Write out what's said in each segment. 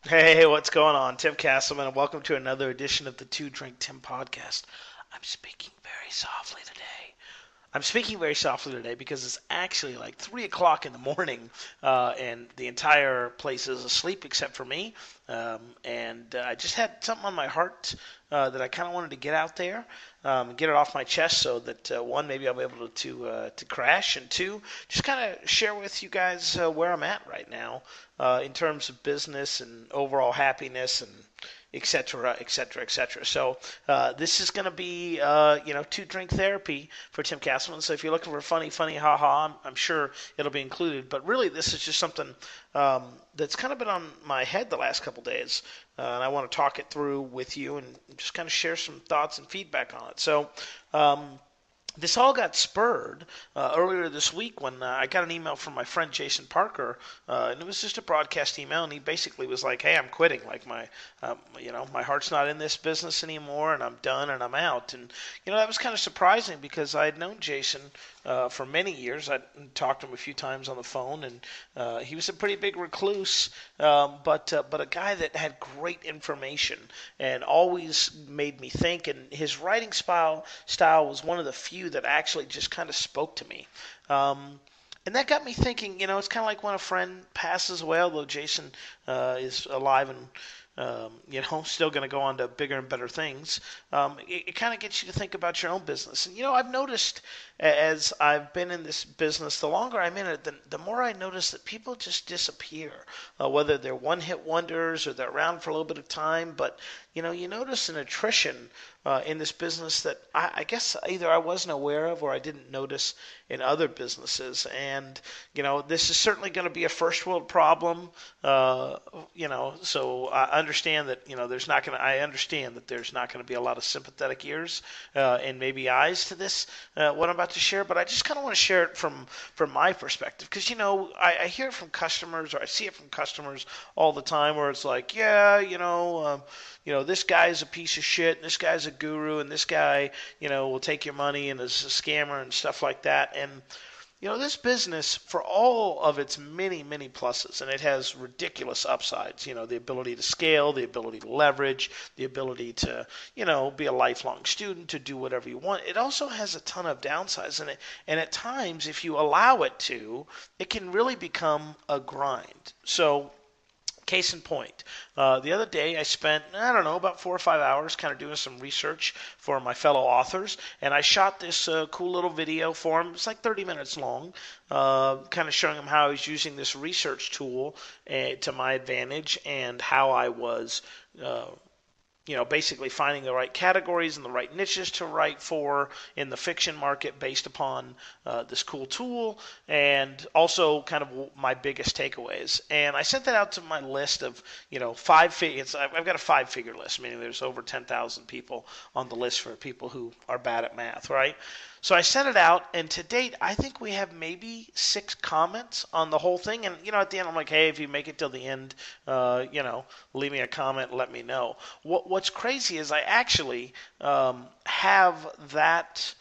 Hey, what's going on? Tim Castleman, and welcome to another edition of the Two Drink Tim podcast. I'm speaking very softly today. I'm speaking very softly today because it's actually like 3 o'clock in the morning, and the entire place is asleep except for me. And I just had something on my heart that I kind of wanted to get out there, get it off my chest, so that one, maybe I'll be able to crash, and two, just kind of share with you guys where I'm at right now in terms of business and overall happiness and et cetera, et cetera, et cetera. So this is going to be, two drink therapy for Tim Castleman. So if you're looking for funny, haha, I'm sure it'll be included. But really, this is just something that's kind of been on my head the last couple days, and I want to talk it through with you and just kind of share some thoughts and feedback on it. So. This all got spurred earlier this week when I got an email from my friend Jason Parker, and it was just a broadcast email, and he basically was like, "Hey, I'm quitting. Like my heart's not in this business anymore, and I'm done, and I'm out." And that was kind of surprising because I had known Jason for many years. I talked to him a few times on the phone, and he was a pretty big recluse, but a guy that had great information and always made me think. And his writing style was one of the few that actually just kind of spoke to me. And that got me thinking, it's kind of like when a friend passes away, although Jason is alive and still going to go on to bigger and better things. It kind of gets you to think about your own business. And I've noticed as I've been in this business, the longer I'm in it, the more I notice that people just disappear, whether they're one-hit wonders or they're around for a little bit of time. But you notice an attrition in this business that I guess either I wasn't aware of or I didn't notice in other businesses. And this is certainly going to be a first world problem. So I understand that there's not going to. I understand that there's not going to be a lot of sympathetic ears and maybe eyes to this what I'm about to share. But I just kind of want to share it from my perspective because I hear it from customers or I see it from customers all the time where it's like, yeah, this guy's a piece of shit, and this guy's a guru, and this guy, will take your money and is a scammer and stuff like that. And this business, for all of its many, many pluses, and it has ridiculous upsides, the ability to scale, the ability to leverage, the ability to, be a lifelong student, to do whatever you want. It also has a ton of downsides in it. And at times, if you allow it to, it can really become a grind. So, case in point, the other day I spent, I don't know, about 4 or 5 hours kind of doing some research for my fellow authors, and I shot this cool little video for them. It's like 30 minutes long, kind of showing them how I was using this research tool to my advantage and how I was basically finding the right categories and the right niches to write for in the fiction market based upon this cool tool, and also kind of my biggest takeaways. And I sent that out to my list of, five figures. I've got a five-figure list, meaning there's over 10,000 people on the list for people who are bad at math, right? So I sent it out, and to date, I think we have maybe 6 comments on the whole thing. And at the end, I'm like, hey, if you make it till the end, leave me a comment, let me know. What's crazy is I actually have that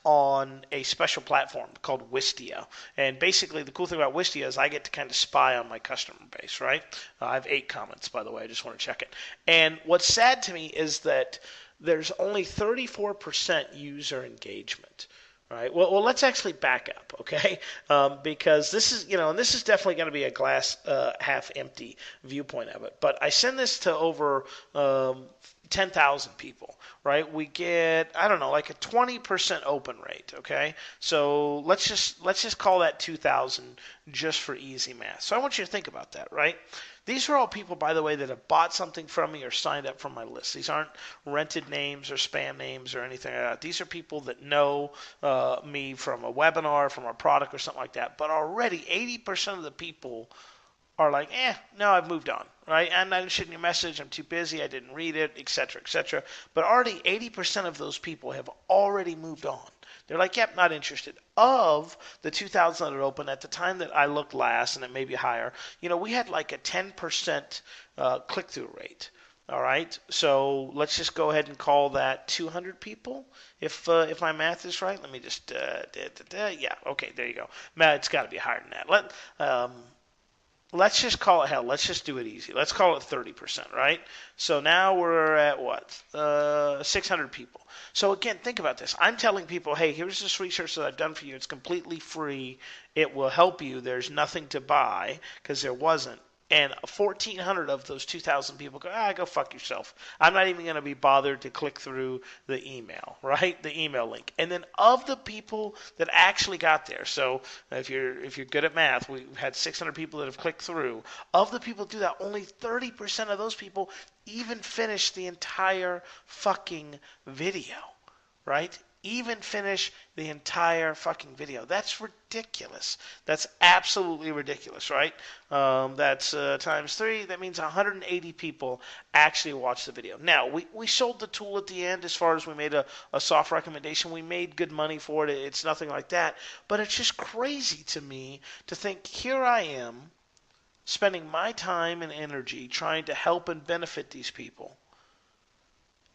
on a special platform called Wistia. And basically, the cool thing about Wistia is I get to kind of spy on my customer base, right? I have 8 comments, by the way. I just want to check it. And what's sad to me is that there's only 34% user engagement. Right. Well, let's actually back up, okay? Because this is, and this is definitely going to be a glass half empty viewpoint of it. But I send this to over 10,000 people, right? We get, I don't know, like a 20% open rate, okay? So let's just call that 2,000 just for easy math. So I want you to think about that, right? These are all people, by the way, that have bought something from me or signed up for my list. These aren't rented names or spam names or anything like that. These are people that know me from a webinar, from a product or something like that. But already 80% of the people are like, no, I've moved on, right? I'm not interested in your message. I'm too busy. I didn't read it, et cetera, et cetera. But already 80% of those people have already moved on. They're like, yep, not interested. Of the 2,000 that opened at the time that I looked last, and it may be higher, we had like a 10% click-through rate. All right, so let's just go ahead and call that 200 people, if my math is right. Let me just, yeah, okay, there you go. It's got to be higher than that. let's just call it hell. Let's just do it easy. Let's call it 30%, right? So now we're at what? 600 people. So again, think about this. I'm telling people, hey, here's this research that I've done for you. It's completely free. It will help you. There's nothing to buy because there wasn't. And 1,400 of those 2,000 people go, go fuck yourself. I'm not even going to be bothered to click through the email, right? The email link. And then of the people that actually got there, so if you're good at math, we've had 600 people that have clicked through. Of the people that do that, only 30% of those people even finish the entire fucking video, right? Even finish the entire fucking video. That's ridiculous. That's absolutely ridiculous, right? That's times 3. That means 180 people actually watched the video. Now, we sold the tool at the end as far as we made a soft recommendation. We made good money for it. It's nothing like that. But it's just crazy to me to think here I am spending my time and energy trying to help and benefit these people.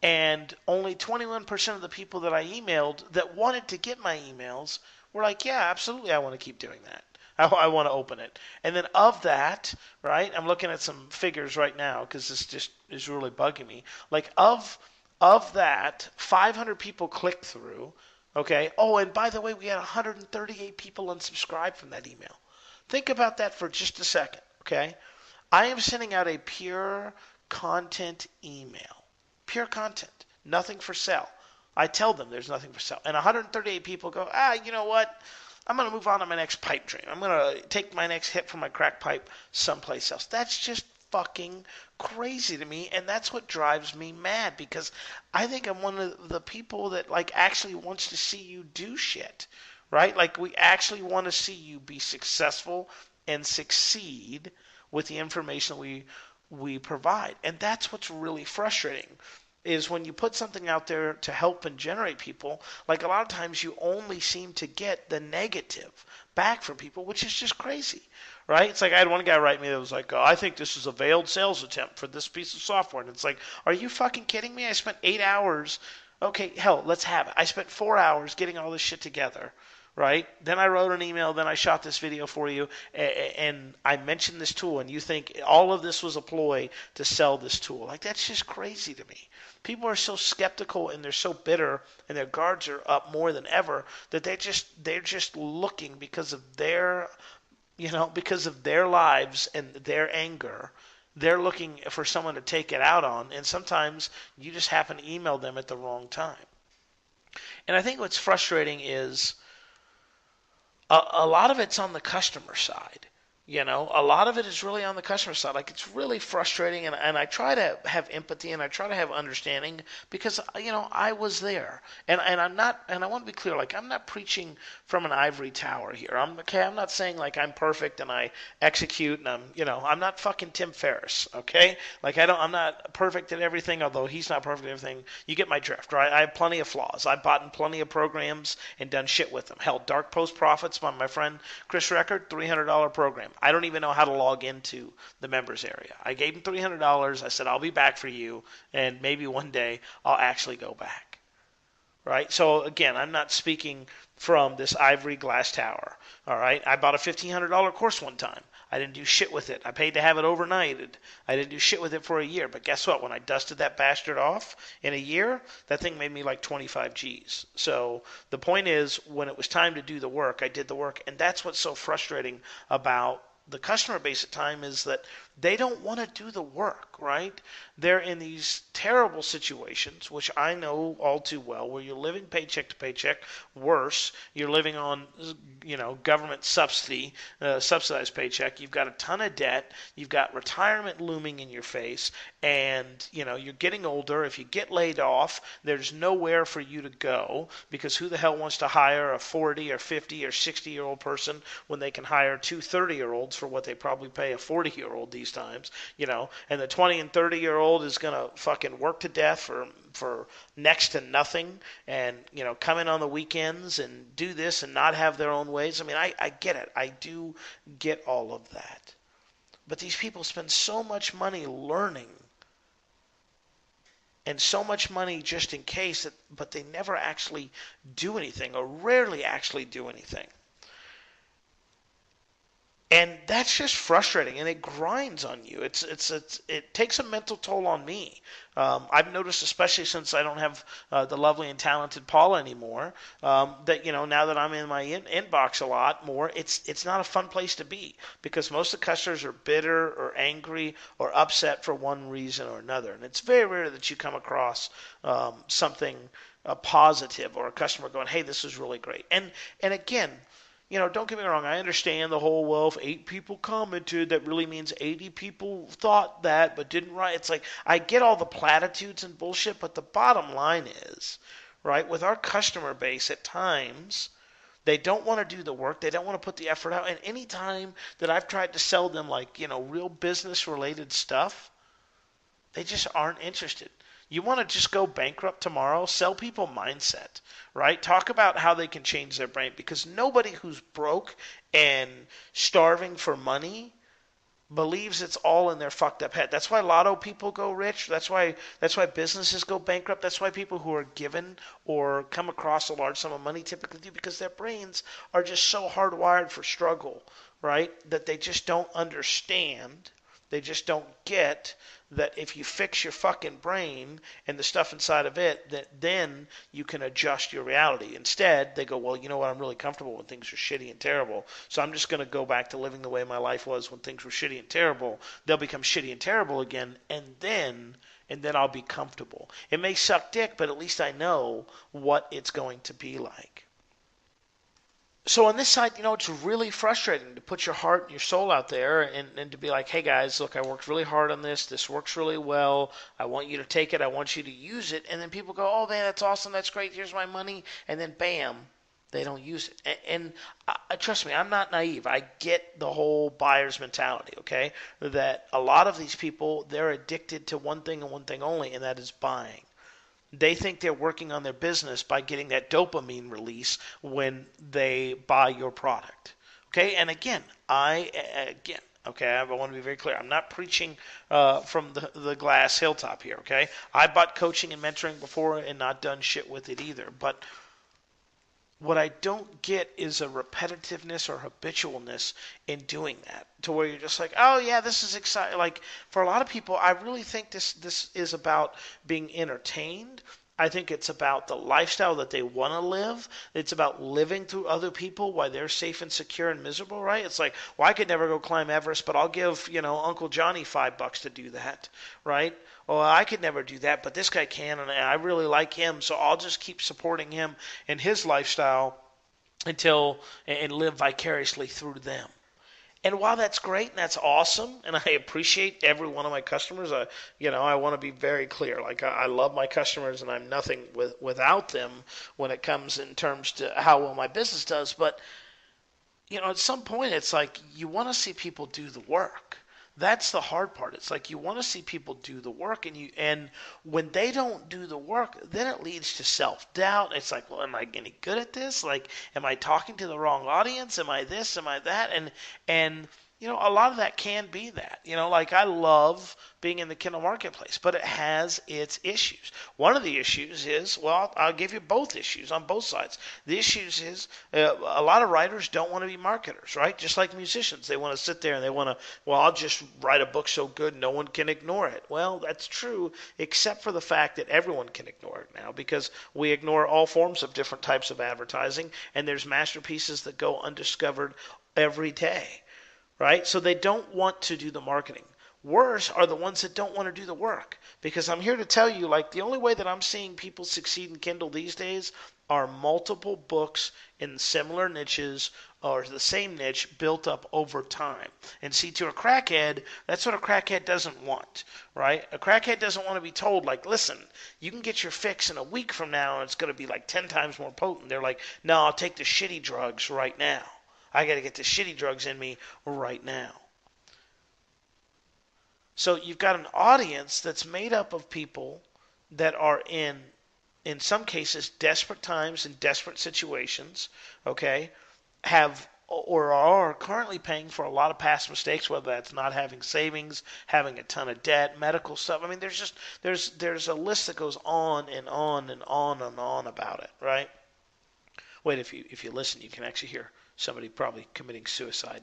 And only 21% of the people that I emailed that wanted to get my emails were like, yeah, absolutely, I want to keep doing that. I want to open it. And then of that, right, I'm looking at some figures right now because this just is really bugging me. Like of that, 500 people clicked through, okay? Oh, and by the way, we had 138 people unsubscribe from that email. Think about that for just a second, okay? I am sending out a pure content email. Pure content, nothing for sale. I tell them there's nothing for sale. And 138 people go, you know what? I'm going to move on to my next pipe dream. I'm going to take my next hit from my crack pipe someplace else. That's just fucking crazy to me, and that's what drives me mad because I think I'm one of the people that like actually wants to see you do shit, right? Like we actually want to see you be successful and succeed with the information we provide. And that's what's really frustrating is when you put something out there to help and generate people, like a lot of times you only seem to get the negative back from people, which is just crazy, right? It's like I had one guy write me that was like, I think this is a veiled sales attempt for this piece of software. And it's like, are you fucking kidding me? I spent 8 hours. Okay, hell, let's have it. I spent 4 hours getting all this shit together. Right? Then I wrote an email, then I shot this video for you, and I mentioned this tool, and you think all of this was a ploy to sell this tool. Like, that's just crazy to me. People are so skeptical, and they're so bitter, and their guards are up more than ever, that they're just looking because of their, because of their lives and their anger. They're looking for someone to take it out on, and sometimes you just happen to email them at the wrong time. And I think what's frustrating is a lot of it's on the customer side. A lot of it is really on the customer side. Like, it's really frustrating, and I try to have empathy and I try to have understanding because, I was there. And I'm not, and I want to be clear, like, I'm not preaching from an ivory tower here. I'm not saying, like, I'm perfect and I execute and I'm not fucking Tim Ferriss, okay? Like, I'm not perfect at everything, although he's not perfect at everything. You get my drift, right? I have plenty of flaws. I've bought in plenty of programs and done shit with them. Hell, Dark Post Profits by my friend Chris Record, $300 program. I don't even know how to log into the members area. I gave him $300. I said, I'll be back for you, and maybe one day I'll actually go back. Right? So, again, I'm not speaking from this ivory glass tower. All right? I bought a $1,500 course one time. I didn't do shit with it. I paid to have it overnighted. I didn't do shit with it for a year. But guess what? When I dusted that bastard off in a year, that thing made me like 25 G's. So the point is, when it was time to do the work, I did the work. And that's what's so frustrating about the customer base at times is that they don't want to do the work, right? They're in these terrible situations, which I know all too well, where you're living paycheck to paycheck. Worse, you're living on, government subsidized paycheck. You've got a ton of debt. You've got retirement looming in your face, and you're getting older. If you get laid off, there's nowhere for you to go because who the hell wants to hire a 40 or 50 or 60-year-old person when they can hire two 30-year-olds for what they probably pay a 40-year-old these times, and the 20 and 30-year-old is going to fucking work to death for next to nothing and, come in on the weekends and do this and not have their own ways. I mean, I get it. I do get all of that. But these people spend so much money learning and so much money just in case, but they never actually do anything or rarely actually do anything. And that's just frustrating, and it grinds on you. It takes a mental toll on me. I've noticed, especially since I don't have the lovely and talented Paula anymore, that now that I'm in my inbox a lot more, it's not a fun place to be because most of the customers are bitter or angry or upset for one reason or another, and it's very rare that you come across something positive or a customer going, "Hey, this is really great." And again, don't get me wrong. I understand the whole, well, if 8 people commented, that really means 80 people thought that but didn't write. It's like, I get all the platitudes and bullshit, but the bottom line is, right, with our customer base at times, they don't want to do the work. They don't want to put the effort out. And any time that I've tried to sell them, like, real business related stuff, they just aren't interested. You want to just go bankrupt tomorrow? Sell people mindset, right? Talk about how they can change their brain because nobody who's broke and starving for money believes it's all in their fucked up head. That's why lotto people go rich. That's why businesses go bankrupt. That's why people who are given or come across a large sum of money typically do because their brains are just so hardwired for struggle, right? That they just don't understand. They just don't get that if you fix your fucking brain and the stuff inside of it, that then you can adjust your reality. Instead, they go, well, you know what? I'm really comfortable when things are shitty and terrible. So I'm just going to go back to living the way my life was when things were shitty and terrible. They'll become shitty and terrible again, and then I'll be comfortable. It may suck dick, but at least I know what it's going to be like. So on this side, it's really frustrating to put your heart and your soul out there and to be like, hey guys, look, I worked really hard on this. This works really well. I want you to take it. I want you to use it. And then people go, oh man, that's awesome. That's great. Here's my money. And then bam, they don't use it. And trust me, I'm not naive. I get the whole buyer's mentality, okay? That a lot of these people, they're addicted to one thing and one thing only, and that is buying. They think they're working on their business by getting that dopamine release when they buy your product. Okay, and again, okay, I want to be very clear. I'm not preaching from the glass hilltop here. Okay, I bought coaching and mentoring before and not done shit with it either. But what I don't get is a repetitiveness or habitualness in doing that to where you're just like, oh yeah, this is exciting. Like for a lot of people, I really think this is about being entertained. I think it's about the lifestyle that they want to live. It's about living through other people while they're safe and secure and miserable, right? It's like, well, I could never go climb Everest, but I'll give, Uncle Johnny $5 to do that, right? Well, I could never do that, but this guy can, and I really like him, so I'll just keep supporting him and his lifestyle and live vicariously through them. And while that's great and that's awesome, and I appreciate every one of my customers, I want to be very clear. Like I love my customers, and I'm nothing without them when it comes in terms to how well my business does. But at some point, it's like you want to see people do the work. That's the hard part. It's like you want to see people do the work, and when they don't do the work, then it leads to self-doubt. It's like, well, am I any good at this? Like, am I talking to the wrong audience? Am I this? Am I that? And a lot of that can be that. Like I love being in the Kindle marketplace, but it has its issues. One of the issues is, well, I'll give you both issues on both sides. The issues is a lot of writers don't want to be marketers, right? Just like musicians, they want to sit there and they want to, well, I'll just write a book so good no one can ignore it. Well, that's true, except for the fact that everyone can ignore it now because we ignore all forms of different types of advertising, and there's masterpieces that go undiscovered every day. Right? So they don't want to do the marketing. Worse are the ones that don't want to do the work. Because I'm here to tell you, like, the only way that I'm seeing people succeed in Kindle these days are multiple books in similar niches or the same niche built up over time. And see, to a crackhead, that's what a crackhead doesn't want, right? A crackhead doesn't want to be told, like, listen, you can get your fix in a week from now and it's going to be like 10 times more potent. They're like, no, I'll take the shitty drugs right now. I got to get the shitty drugs in me right now. So you've got an audience that's made up of people that are in some cases, desperate times and desperate situations, okay, have or are currently paying for a lot of past mistakes, whether that's not having savings, having a ton of debt, medical stuff. I mean, there's a list that goes on and on and on and on about it, right? Wait, if you listen, you can actually hear somebody probably committing suicide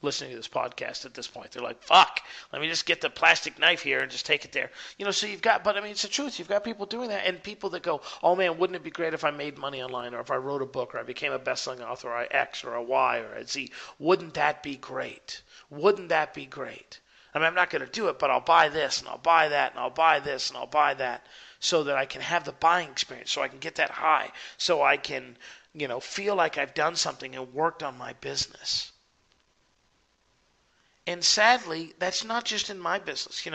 listening to this podcast at this point. They're like, fuck, let me just get the plastic knife here and just take it there. So you've got, but I mean, it's the truth. You've got people doing that, and people that go, oh man, wouldn't it be great if I made money online, or if I wrote a book, or I became a best-selling author, or I X, or a Y, or a Z. Wouldn't that be great? Wouldn't that be great? I mean, I'm not going to do it, but I'll buy this, and I'll buy that, and I'll buy this, and I'll buy that, so that I can have the buying experience, so I can get that high, so I can, feel like I've done something and worked on my business. And sadly, that's not just in my business,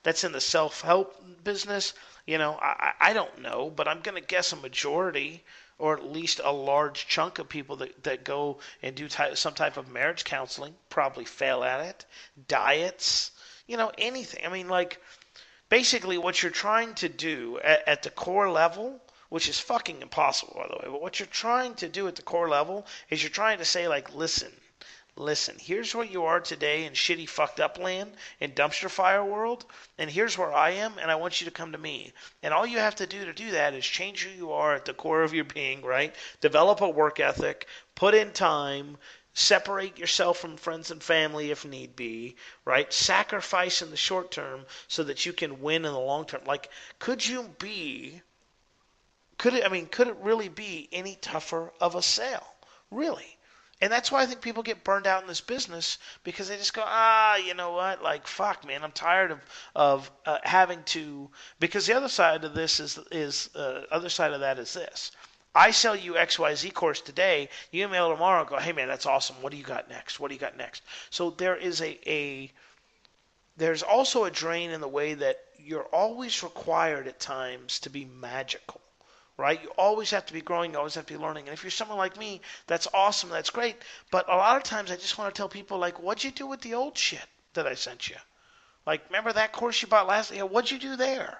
that's in the self-help business. I don't know, but I'm going to guess a majority, or at least a large chunk of people that go and do some type of marriage counseling probably fail at it. Diets, anything. I mean, like, basically what you're trying to do at the core level, which is fucking impossible, by the way, but what you're trying to do at the core level is you're trying to say, like, listen, here's where you are today in shitty fucked up land, in dumpster fire world, and here's where I am, and I want you to come to me. And all you have to do that is change who you are at the core of your being, right? Develop a work ethic, put in time, separate yourself from friends and family if need be, right? Sacrifice in the short term so that you can win in the long term. Like, could it really be any tougher of a sale? Really? And that's why I think people get burned out in this business, because they just go, you know what? Like, fuck, man, I'm tired of having to. Because the other side of this is other side of that is this. I sell you XYZ course today. You email tomorrow and go, hey man, that's awesome. What do you got next? What do you got next? So there is there's also a drain in the way that you're always required at times to be magical. Right? You always have to be growing. You always have to be learning. And if you're someone like me, that's awesome. That's great. But a lot of times I just want to tell people, like, what'd you do with the old shit that I sent you? Like, remember that course you bought last year? What'd you do there?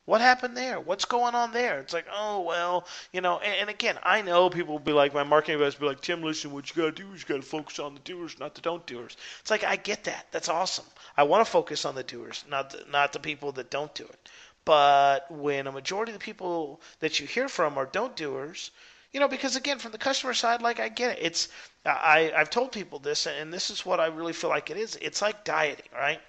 What happened there? What's going on there? It's like, oh, well, and again, I know people will be like, my marketing guys will be like, Tim, listen, what you got to do is you got to focus on the doers, not the don't doers. It's like, I get that. That's awesome. I want to focus on the doers, not the people that don't do it. But when a majority of the people that you hear from are don't doers, because again, from the customer side, like, I get it. I've told people this, and this is what I really feel like it is. It's like dieting, right?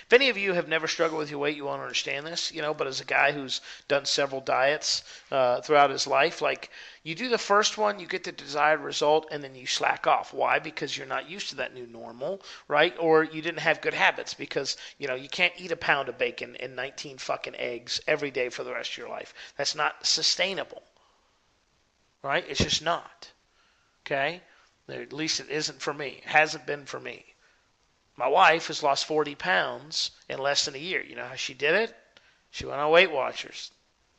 If any of you have never struggled with your weight, you won't understand this, but as a guy who's done several diets throughout his life, like, you do the first one, you get the desired result, and then you slack off. Why? Because you're not used to that new normal, right? Or you didn't have good habits because, you can't eat a pound of bacon and 19 fucking eggs every day for the rest of your life. That's not sustainable, right? It's just not, okay? At least it isn't for me. It hasn't been for me. My wife has lost 40 pounds in less than a year. You know how she did it? She went on Weight Watchers.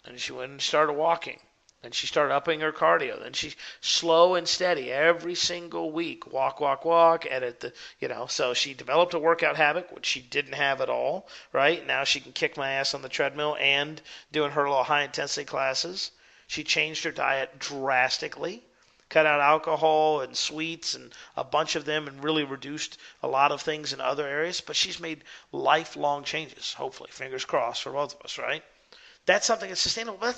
And she went and started walking. And she started upping her cardio. Then she slow and steady every single week. Walk, edit so she developed a workout habit, which she didn't have at all, right? Now she can kick my ass on the treadmill and doing her little high intensity classes. She changed her diet drastically. Cut out alcohol and sweets and a bunch of them, and really reduced a lot of things in other areas. But she's made lifelong changes, hopefully. Fingers crossed for both of us, right? That's something that's sustainable. But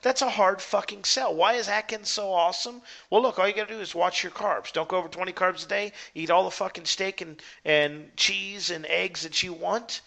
that's a hard fucking sell. Why is Atkins so awesome? Well, look, all you got to do is watch your carbs. Don't go over 20 carbs a day. Eat all the fucking steak and cheese and eggs that you want.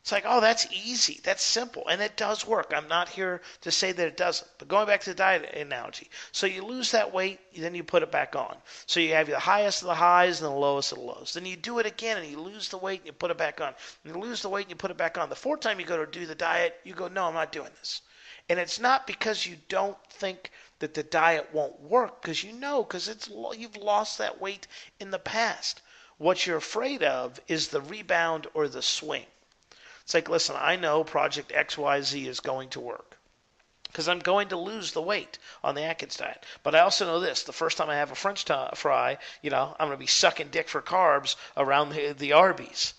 It's like, oh, that's easy. That's simple. And it does work. I'm not here to say that it doesn't. But going back to the diet analogy. So you lose that weight, then you put it back on. So you have the highest of the highs and the lowest of the lows. Then you do it again and you lose the weight and you put it back on. And you lose the weight and you put it back on. The fourth time you go to do the diet, you go, no, I'm not doing this. And it's not because you don't think that the diet won't work, because you've lost that weight in the past. What you're afraid of is the rebound or the swing. It's like, listen, I know Project XYZ is going to work because I'm going to lose the weight on the Atkins diet. But I also know this. The first time I have a French fry, I'm going to be sucking dick for carbs around the Arby's.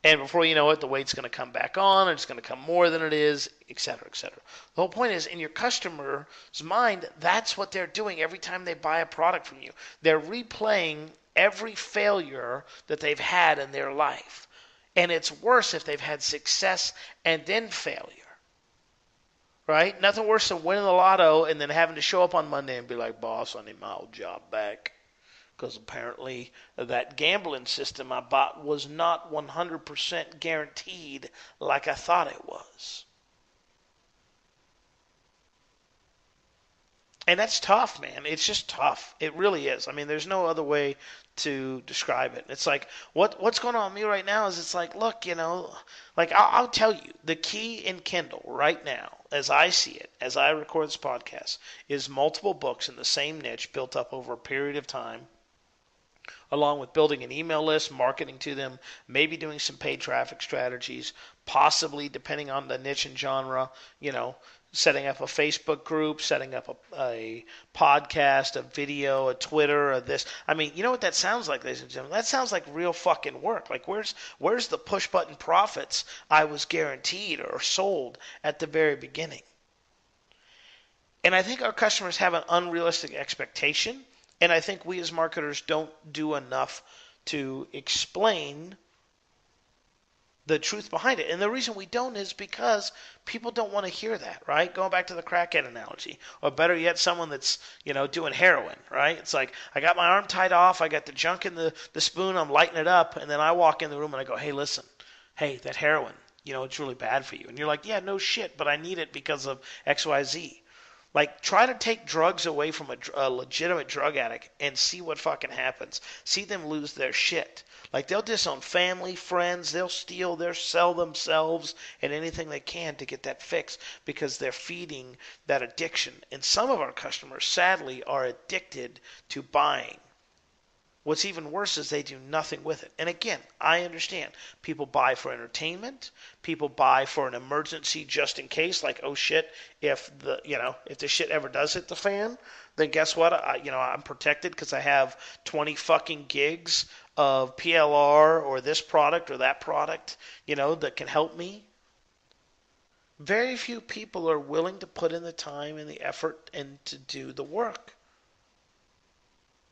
And before you know it, the weight's going to come back on, and it's going to come more than it is, et cetera, et cetera. The whole point is, in your customer's mind, that's what they're doing every time they buy a product from you. They're replaying every failure that they've had in their life. And it's worse if they've had success and then failure. Right? Nothing worse than winning the lotto and then having to show up on Monday and be like, boss, I need my old job back. because apparently that gambling system I bought was not 100% guaranteed like I thought it was. And that's tough, man. It's just tough. It really is. I mean, there's no other way to describe it. It's like what's going on with me right now is it's like, look, like I'll tell you, the key in Kindle right now, as I see it, as I record this podcast, is multiple books in the same niche built up over a period of time, along with building an email list, marketing to them, maybe doing some paid traffic strategies, possibly, depending on the niche and genre, setting up a Facebook group, setting up a podcast, a video, a Twitter, a this. I mean, you know what that sounds like, ladies and gentlemen? That sounds like real fucking work. Like, where's the push button profits I was guaranteed or sold at the very beginning? And I think our customers have an unrealistic expectation, and I think we as marketers don't do enough to explain the truth behind it. And the reason we don't is because people don't want to hear that, right? Going back to the crackhead analogy, or better yet, someone that's, doing heroin, right? It's like, I got my arm tied off, I got the junk in the spoon, I'm lighting it up, and then I walk in the room and I go, hey, listen, hey, that heroin, it's really bad for you. And you're like, yeah, no shit, but I need it because of XYZ. Like, try to take drugs away from a legitimate drug addict and see what fucking happens. See them lose their shit. Like, they'll disown family, friends, they'll steal, they'll sell themselves and anything they can to get that fix because they're feeding that addiction. And some of our customers, sadly, are addicted to buying. What's even worse is they do nothing with it. And again, I understand. People buy for entertainment. People buy for an emergency just in case. Like, oh shit, if the shit ever does hit the fan, then guess what? I'm protected because I have 20 fucking gigs of PLR or this product or that product, that can help me. Very few people are willing to put in the time and the effort and to do the work.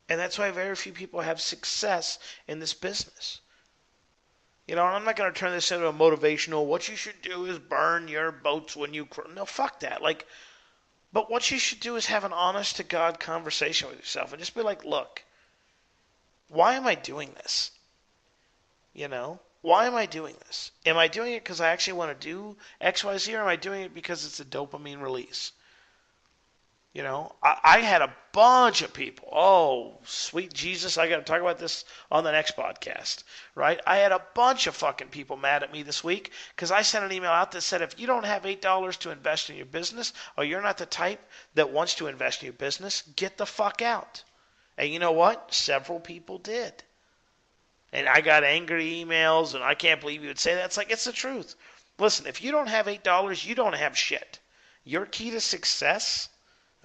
And that's why very few people have success in this business. And I'm not going to turn this into a motivational, what you should do is burn your boats when you... No, fuck that. But what you should do is have an honest-to-God conversation with yourself and just be like, look, why am I doing this? Why am I doing this? Am I doing it because I actually want to do X, Y, Z, or am I doing it because it's a dopamine release? I had a bunch of people. Oh, sweet Jesus, I got to talk about this on the next podcast, right? I had a bunch of fucking people mad at me this week because I sent an email out that said, if you don't have $8 to invest in your business, or you're not the type that wants to invest in your business, get the fuck out. And you know what? Several people did. And I got angry emails, and I can't believe you would say that. It's like, it's the truth. Listen, if you don't have $8, you don't have shit. Your key to success...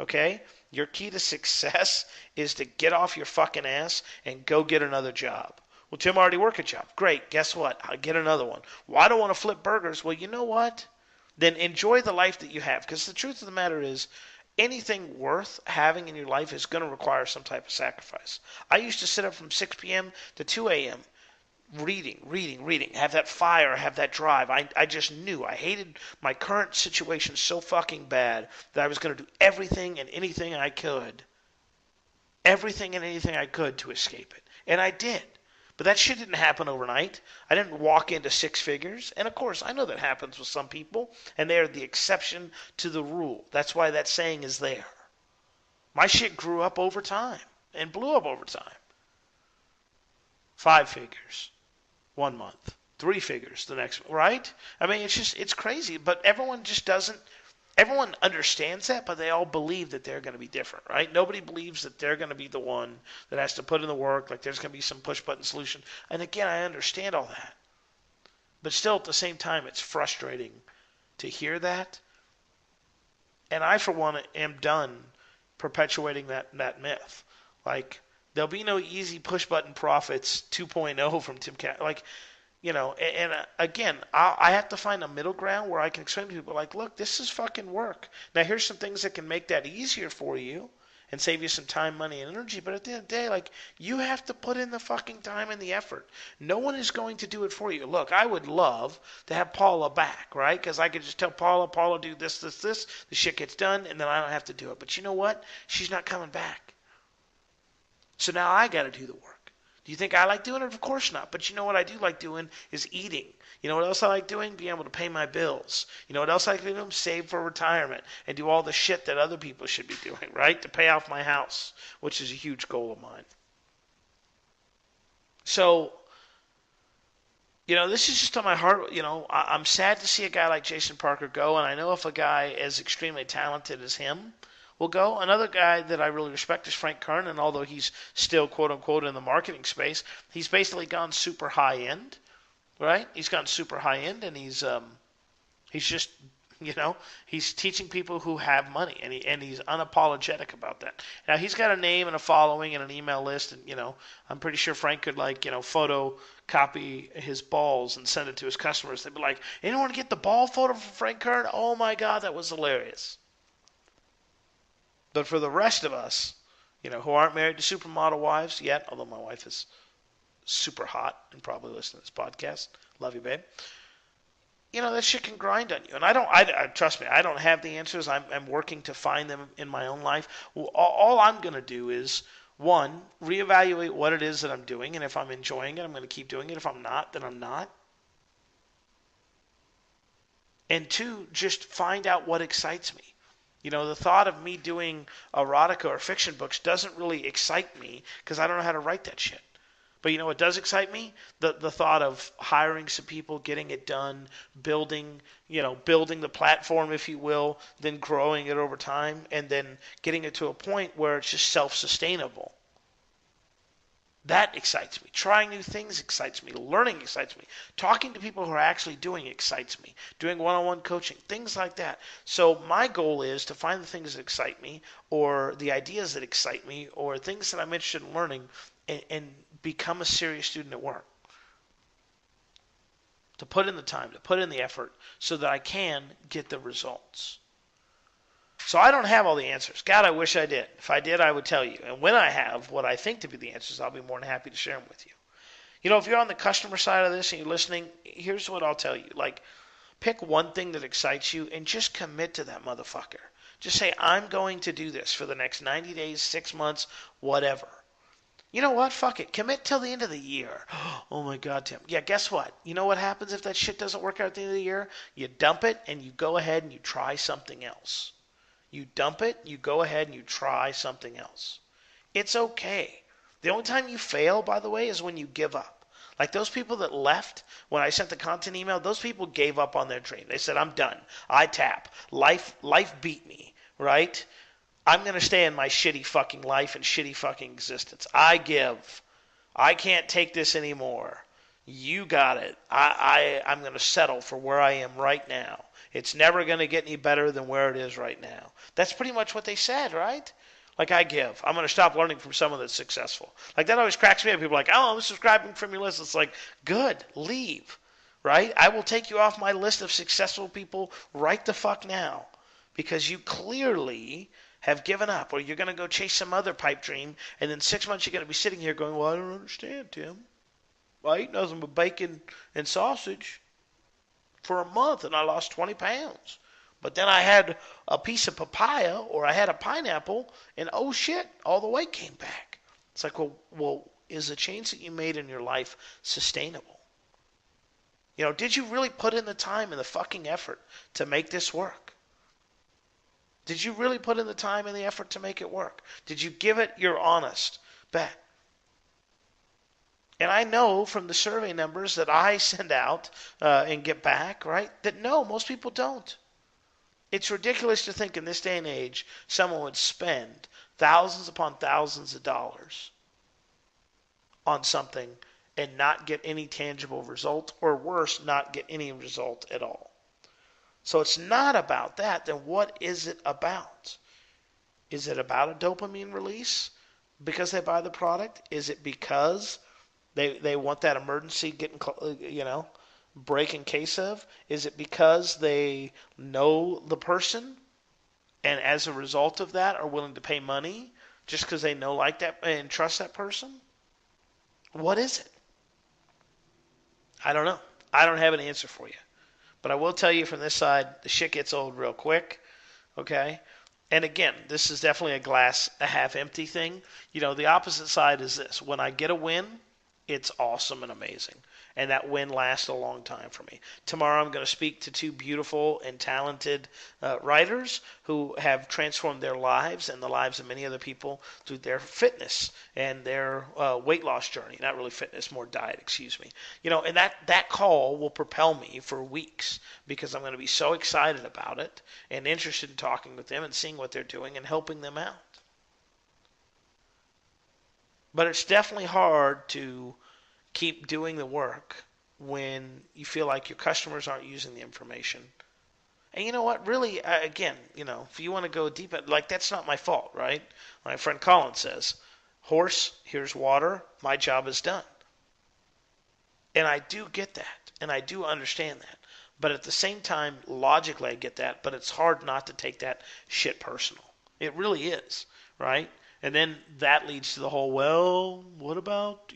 Okay? Your key to success is to get off your fucking ass and go get another job. Well, Tim, I already work a job. Great. Guess what? I'll get another one. Well, I don't want to flip burgers. Well, you know what? Then enjoy the life that you have. Because the truth of the matter is, anything worth having in your life is going to require some type of sacrifice. I used to sit up from 6 p.m. to 2 a.m. reading, have that fire, have that drive. I just knew. I hated my current situation so fucking bad that I was going to do everything and anything I could. Everything and anything I could to escape it. And I did. But that shit didn't happen overnight. I didn't walk into six figures. And of course, I know that happens with some people, and they are the exception to the rule. That's why that saying is there. My shit grew up over time and blew up over time. 5 figures. 1 month, 3 figures the next, right? I mean, it's crazy, but everyone understands that, but they all believe that they're going to be different, right? Nobody believes that they're going to be the one that has to put in the work, like there's going to be some push button solution. And again, I understand all that. But still, at the same time, it's frustrating to hear that. And I, for one, am done perpetuating that myth. Like, there'll be no easy push button profits 2.0 from Tim Cass. Again, I have to find a middle ground where I can explain to people, like, look, this is fucking work. Now, here's some things that can make that easier for you and save you some time, money, and energy. But at the end of the day, like, you have to put in the fucking time and the effort. No one is going to do it for you. Look, I would love to have Paula back, right? Because I could just tell Paula, do this. The shit gets done, and then I don't have to do it. But you know what? She's not coming back. So now I got to do the work. Do you think I like doing it? Of course not. But you know what I do like doing is eating. You know what else I like doing? Being able to pay my bills. You know what else I like doing? Save for retirement and do all the shit that other people should be doing, right? To pay off my house, which is a huge goal of mine. So, this is just on my heart. I'm sad to see a guy like Jason Parker go, and I know if a guy as extremely talented as him will go. Another guy that I really respect is Frank Kern, and although he's still quote unquote in the marketing space, he's basically gone super high end, right? He's gone super high end, and he's just he's teaching people who have money, and he's unapologetic about that. Now he's got a name and a following and an email list, and I'm pretty sure Frank could photocopy his balls and send it to his customers. They'd be like, anyone get the ball photo from Frank Kern? Oh my God, that was hilarious. But for the rest of us, who aren't married to supermodel wives yet, although my wife is super hot and probably listening to this podcast. Love you, babe. That shit can grind on you. And trust me, I don't have the answers. I'm working to find them in my own life. Well, all I'm going to do is, one, reevaluate what it is that I'm doing. And if I'm enjoying it, I'm going to keep doing it. If I'm not, then I'm not. And two, just find out what excites me. The thought of me doing erotica or fiction books doesn't really excite me because I don't know how to write that shit. But what does excite me? The thought of hiring some people, getting it done, building the platform, if you will, then growing it over time, and then getting it to a point where it's just self-sustainable. That excites me. Trying new things excites me. Learning excites me. Talking to people who are actually doing excites me. Doing one-on-one coaching, things like that. So my goal is to find the things that excite me, or the ideas that excite me, or things that I'm interested in learning, and become a serious student at work. To put in the time, to put in the effort, so that I can get the results. So I don't have all the answers. God, I wish I did. If I did, I would tell you. And when I have what I think to be the answers, I'll be more than happy to share them with you. If you're on the customer side of this and you're listening, here's what I'll tell you. Pick one thing that excites you and just commit to that motherfucker. Just say, I'm going to do this for the next 90 days, 6 months, whatever. You know what? Fuck it. Commit till the end of the year. Oh my God, Tim. Yeah, guess what? You know what happens if that shit doesn't work out at the end of the year? You dump it and you go ahead and you try something else. You dump it, you go ahead and you try something else. It's okay. The only time you fail, by the way, is when you give up. Like those people that left when I sent the content email, those people gave up on their dream. They said, I'm done. I tap. Life beat me, right? I'm going to stay in my shitty fucking life and shitty fucking existence. I give. I can't take this anymore. You got it. I'm going to settle for where I am right now. It's never going to get any better than where it is right now. That's pretty much what they said, right? Like, I give. I'm going to stop learning from someone that's successful. Like, that always cracks me up. People are like, oh, I'm subscribing from your list. It's like, good, leave, right? I will take you off my list of successful people right the fuck now because you clearly have given up, or you're going to go chase some other pipe dream, and then 6 months you're going to be sitting here going, well, I don't understand, Tim. I eat nothing but bacon and sausage for a month, and I lost 20 pounds. But then I had a piece of papaya, or I had a pineapple, and oh shit, all the weight came back. It's like, well, is the change that you made in your life sustainable? Did you really put in the time and the fucking effort to make this work? Did you really put in the time and the effort to make it work? Did you give it your honest bet? And I know from the survey numbers that I send out and get back, right, that no, most people don't. It's ridiculous to think in this day and age someone would spend thousands upon thousands of dollars on something and not get any tangible result, or worse, not get any result at all. So it's not about that. Then what is it about? Is it about a dopamine release because they buy the product? Is it because they want that emergency break in case of? Is it because they know the person and as a result of that are willing to pay money just because they know, like that, and trust that person? What is it? I don't know. I don't have an answer for you. But I will tell you from this side, the shit gets old real quick, okay? And again, this is definitely a half empty thing. The opposite side is this. When I get a win, it's awesome and amazing. And that win lasts a long time for me. Tomorrow I'm going to speak to two beautiful and talented writers who have transformed their lives and the lives of many other people through their fitness and their weight loss journey. Not really fitness, more diet, excuse me. And that call will propel me for weeks because I'm going to be so excited about it and interested in talking with them and seeing what they're doing and helping them out. But it's definitely hard to keep doing the work when you feel like your customers aren't using the information. And you know what? Really, again, if you want to go deep, that's not my fault, right? My friend Colin says, horse, here's water, my job is done. And I do get that, and I do understand that. But at the same time, logically, I get that, but it's hard not to take that shit personal. It really is, right? And then that leads to the whole, well, what about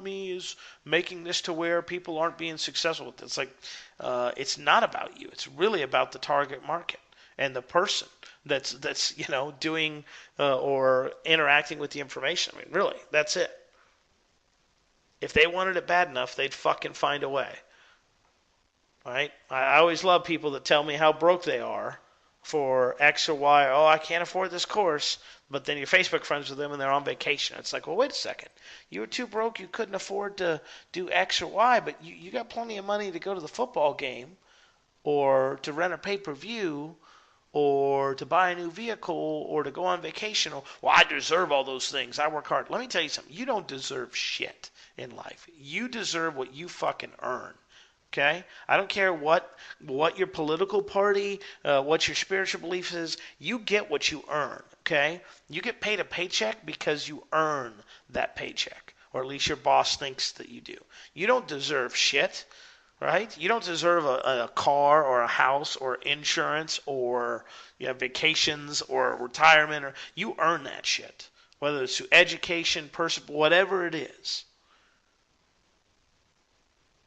me is making this to where people aren't being successful with it? It's like, it's not about you. It's really about the target market and the person that's doing or interacting with the information. I mean, really, that's it. If they wanted it bad enough, they'd fucking find a way. Right? I always love people that tell me how broke they are for X or Y. Oh, I can't afford this course. But then you're Facebook friends with them and they're on vacation. It's like, well, wait a second. You were too broke. You couldn't afford to do X or Y, but you got plenty of money to go to the football game or to rent a pay-per-view or to buy a new vehicle or to go on vacation. Or, well, I deserve all those things. I work hard. Let me tell you something. You don't deserve shit in life. You deserve what you fucking earn. Okay? I don't care what your political party, what your spiritual belief is. You get what you earn. Okay? You get paid a paycheck because you earn that paycheck. Or at least your boss thinks that you do. You don't deserve shit. Right? You don't deserve a car or a house or insurance or vacations or retirement. You earn that shit. Whether it's through education, whatever it is.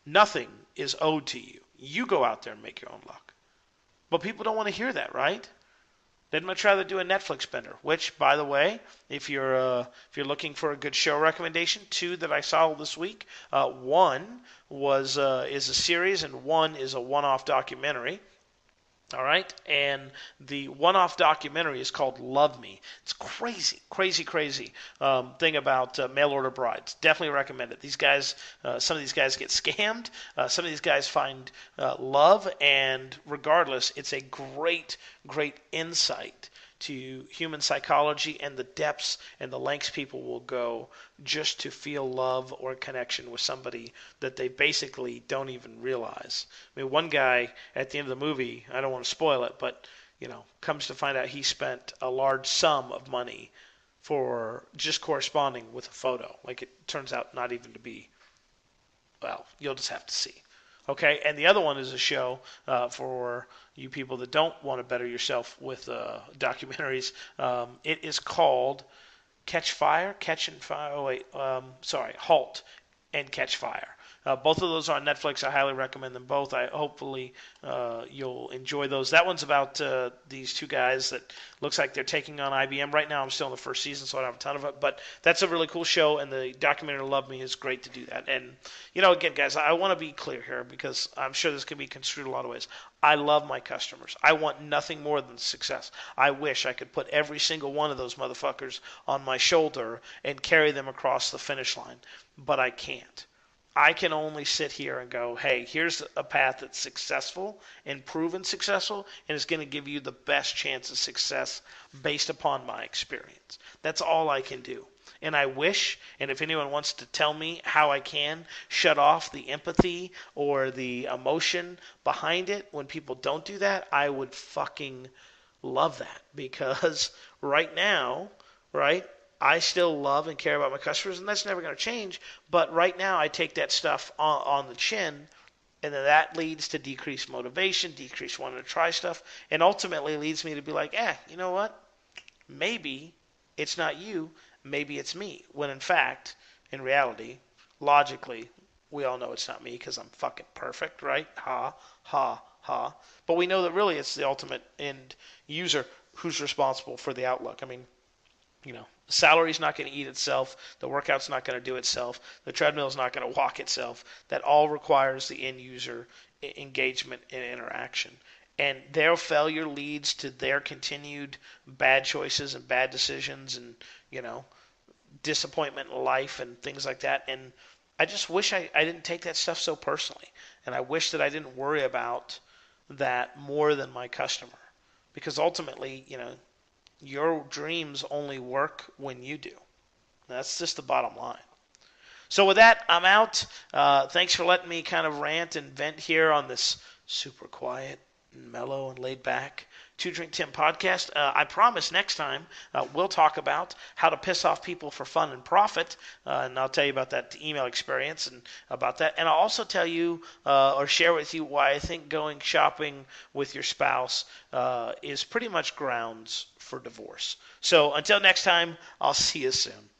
Nothing is owed to you. You go out there and make your own luck. But people don't want to hear that, right? They'd much rather do a Netflix bender. Which, by the way, if you're looking for a good show recommendation, two that I saw this week. One is a series, and one is a one-off documentary. All right, and the one-off documentary is called Love Me. It's crazy thing about mail-order brides. Definitely recommend it. These guys, some of these guys get scammed. Some of these guys find love, and regardless, it's a great insight to human psychology and the depths and the lengths people will go just to feel love or connection with somebody that they basically don't even realize. I mean, one guy at the end of the movie, I don't want to spoil it, but comes to find out he spent a large sum of money for just corresponding with a photo. Like, it turns out not even to be, well, you'll just have to see. Okay, and the other one is a show for you people that don't want to better yourself with documentaries. It is called Halt and Catch Fire. Both of those are on Netflix. I highly recommend them both. Hopefully you'll enjoy those. That one's about these two guys that looks like they're taking on IBM. Right now I'm still in the first season, so I don't have a ton of it. But that's a really cool show, and the documentary Love Me is great to do that. And, again, guys, I want to be clear here because I'm sure this can be construed a lot of ways. I love my customers. I want nothing more than success. I wish I could put every single one of those motherfuckers on my shoulder and carry them across the finish line, but I can't. I can only sit here and go, hey, here's a path that's successful and proven successful, and it's going to give you the best chance of success based upon my experience. That's all I can do. And I wish, and if anyone wants to tell me how I can shut off the empathy or the emotion behind it when people don't do that, I would fucking love that. Because right now, right, I still love and care about my customers, and that's never going to change. But right now, I take that stuff on the chin, and then that leads to decreased motivation, decreased wanting to try stuff, and ultimately leads me to be like, you know what? Maybe it's not you, maybe it's me. When in fact, in reality, logically, We all know it's not me because I'm fucking perfect, right? Ha, ha, ha. But we know that really it's the ultimate end user who's responsible for the outlook. I mean, the salary's not going to eat itself. The workout's not going to do itself. The treadmill's not going to walk itself. That all requires the end user engagement and interaction. And their failure leads to their continued bad choices and bad decisions and, disappointment in life and things like that. And I just wish I didn't take that stuff so personally. And I wish that I didn't worry about that more than my customer. Because ultimately, your dreams only work when you do. That's just the bottom line. So with that, I'm out. Thanks for letting me kind of rant and vent here on this super quiet, and mellow, and laid back Two Drink Tim podcast. I promise next time we'll talk about how to piss off people for fun and profit, and I'll tell you about that email experience and about that. And I'll also tell you or share with you why I think going shopping with your spouse is pretty much grounds for divorce. So until next time, I'll see you soon.